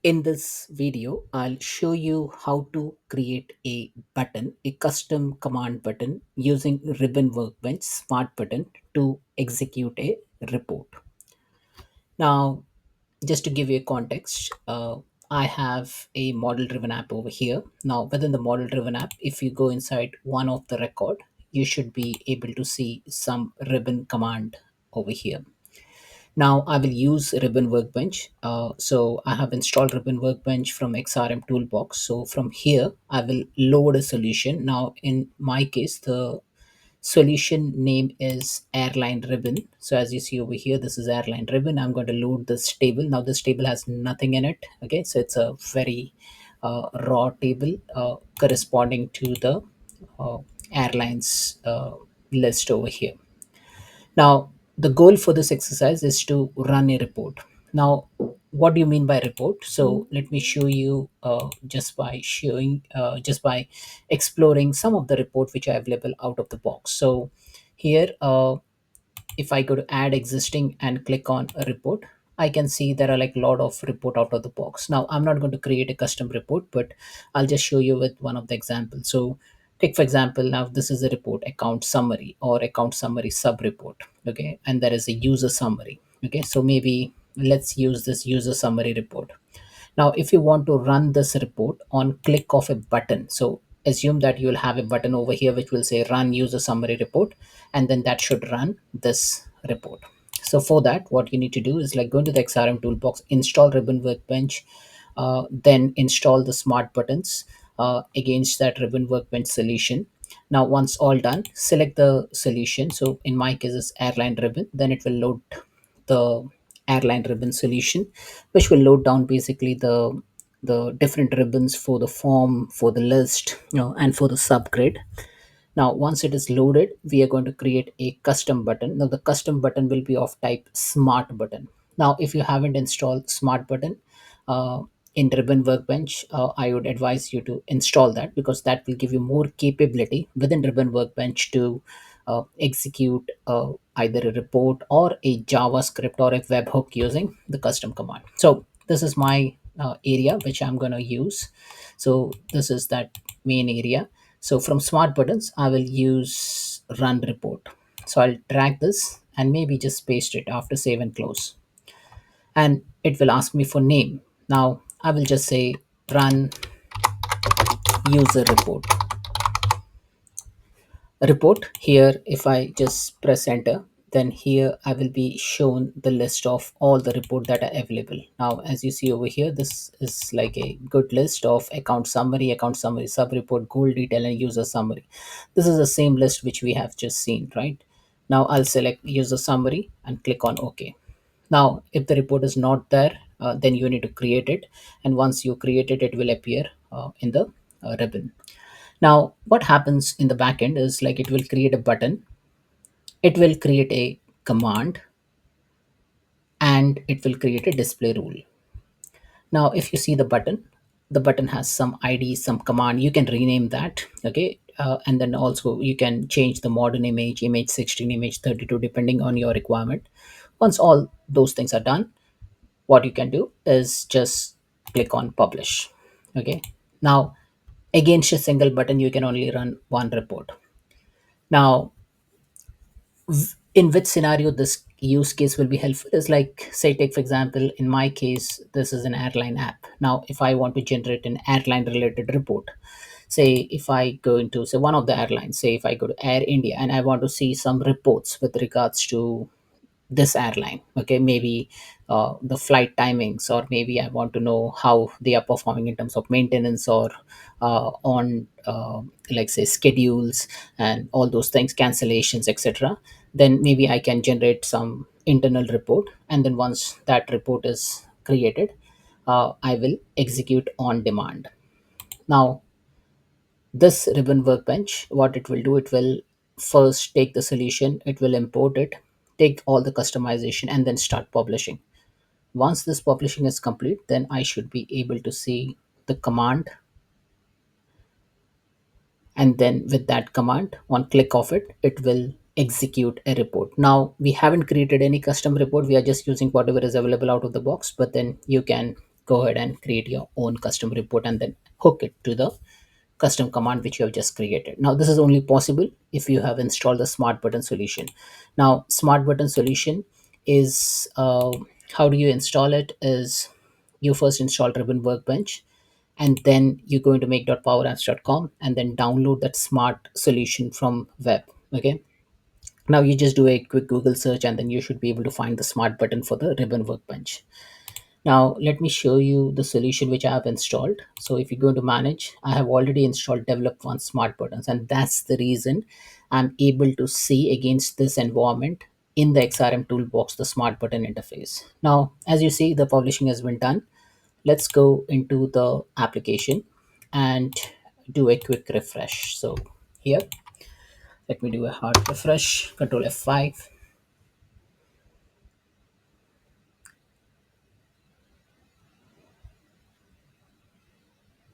In this video, I'll show you how to create a button, a custom command button using Ribbon Workbench Smart Button to execute a report. Now, just to give you a context, I have a model driven app over here. Now, within the model driven app, if you go inside one of the record, you should be able to see some ribbon command over here. Now I will use Ribbon Workbench. So I have installed Ribbon Workbench from XRM Toolbox. So from here, I will load a solution. Now in my case, the solution name is Airline Ribbon. So as you see over here, this is Airline Ribbon. I'm going to load this table. Now this table has nothing in it. Okay, so it's a very raw table corresponding to the uh, airlines list over here. Now, the goal for this exercise is to run a report. Now, what do you mean by report? So let me show you just by exploring some of the report which are available out of the box. So here, if I go to add existing and click on a report, I can see there are like a lot of report out of the box. Now I'm not going to create a custom report, but I'll just show you with one of the examples. So take for example, now this is a report account summary or account summary sub report. Okay. And there is a user summary. Okay. So maybe let's use this user summary report. Now, if you want to run this report on click of a button, so assume that you'll have a button over here which will say run user summary report, and then that should run this report. So for that, what you need to do is like go into the XRM toolbox, install Ribbon Workbench, then install the smart buttons against that Ribbon Workbench solution. Now, once all done, select the solution. So in my case, it's Airline Ribbon. Then it will load the Airline Ribbon solution, which will load down basically the different ribbons for the form, for the list, and for the subgrid. Now, once it is loaded, we are going to create a custom button. Now, the custom button will be of type smart button. Now, if you haven't installed smart button in Ribbon Workbench, I would advise you to install that because that will give you more capability within Ribbon Workbench to execute either a report or a JavaScript or a webhook using the custom command. So this is my area which I'm going to use. So this is that main area. So from smart buttons, I will use run report. So I'll drag this and maybe just paste it after save and close. And it will ask me for name. Now I will just say run user report. Here if I just press enter, then here I will be shown the list of all the report that are available. Now as you see over here, this is like a good list of account summary sub report, goal detail, and user summary. This is the same list which we have just seen, right? Now I'll select user summary and click on OK. Now if the report is not there, then you need to create it, and once you create it, it will appear in the ribbon. Now, what happens in the backend is like it will create a button, it will create a command, and it will create a display rule. Now, if you see the button has some ID, some command. You can rename that, okay? And then also you can change the modern image, image 16, image 32, depending on your requirement. Once all those things are done, what you can do is just click on publish. Okay. Now, against a single button, you can only run one report. Now, in which scenario this use case will be helpful is like, say take for example, in my case this is an airline app. Now if I want to generate an airline related report, say if I go into say one of the airlines, say if I go to Air India and I want to see some reports with regards to this airline, okay, maybe the flight timings, or maybe I want to know how they are performing in terms of maintenance or on like say schedules and all those things, cancellations, etc. Then maybe I can generate some internal report, and then once that report is created, I will execute on demand. Now this Ribbon Workbench, what it will do, it will first take the solution, it will import it, take all the customization, and then start publishing. Once this publishing is complete, then I should be able to see the command, and then with that command, one click of it, it will execute a report. Now we haven't created any custom report, we are just using whatever is available out of the box, but then you can go ahead and create your own custom report and then hook it to the custom command which you have just created. Now this is only possible if you have installed the smart button solution. Now smart button solution is how do you install it is you first install ribbon workbench, and then you go into make.powerapps.com and then download that smart solution from web. Okay, now you just do a quick Google search and then you should be able to find the smart button for the ribbon workbench. Now let me show you the solution which I have installed. So if you go to manage, I have already installed develop one smart buttons, and that's the reason I'm able to see against this environment in the XRM toolbox the smart button interface. Now as you see, the publishing has been done. Let's go into the application and do a quick refresh. So here, let me do a hard refresh, control F5.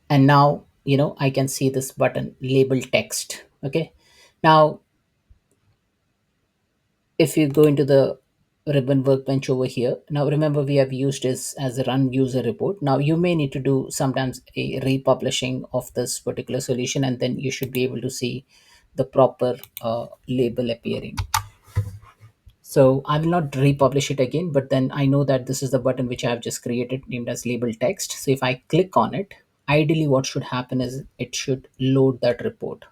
And now, I can see this button label text. Okay, now if you go into the ribbon workbench over here, now remember we have used this as a run user report. Now you may need to do sometimes a republishing of this particular solution, and then you should be able to see the proper label appearing. So I will not republish it again, but then I know that this is the button which I have just created named as label text. So if I click on it, ideally what should happen is it should load that report.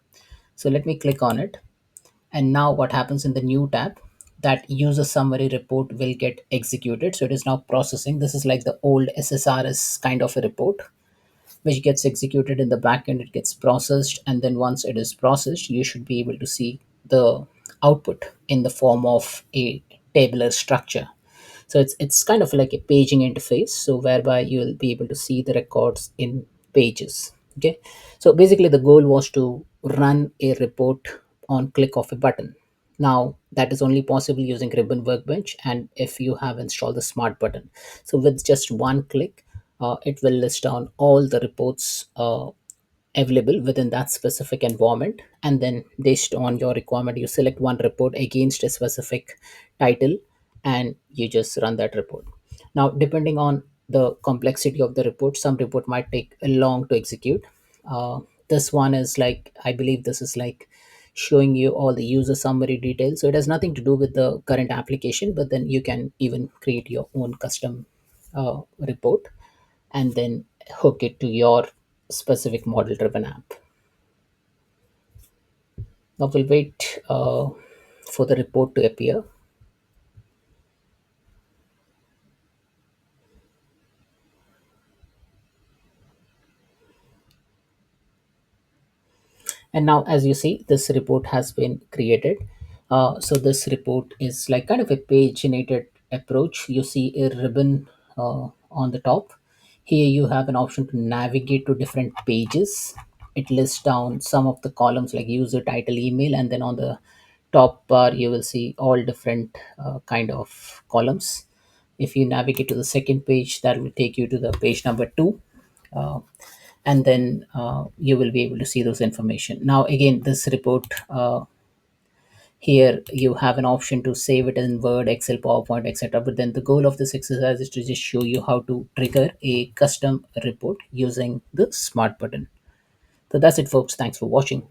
So let me click on it. And now what happens in the new tab, that user summary report will get executed. So it is now processing. This is like the old SSRS kind of a report which gets executed in the backend. It gets processed, and then once it is processed, you should be able to see the output in the form of a tabular structure. So it's kind of like a paging interface, so whereby you'll be able to see the records in pages. Okay, so basically the goal was to run a report on click of a button. Now that is only possible using ribbon workbench, and if you have installed the smart button. So with just one click, it will list down all the reports available within that specific environment, and then based on your requirement you select one report against a specific title and you just run that report. Now depending on the complexity of the report, some report might take a long to execute. This one is like, I believe this is like showing you all the user summary details, so it has nothing to do with the current application, but then you can even create your own custom report and then hook it to your specific model driven app. Now we'll wait for the report to appear. And now as you see, this report has been created. So this report is like kind of a paginated approach. You see a ribbon on the top. Here you have an option to navigate to different pages. It lists down some of the columns like user, title, email, and then on the top bar you will see all different kind of columns. If you navigate to the second page, that will take you to the page number 2. uh, and then you will be able to see those information. Now again, this report, here you have an option to save it in Word, Excel, PowerPoint, etc. But then the goal of this exercise is to just show you how to trigger a custom report using the smart button. So that's it folks, thanks for watching.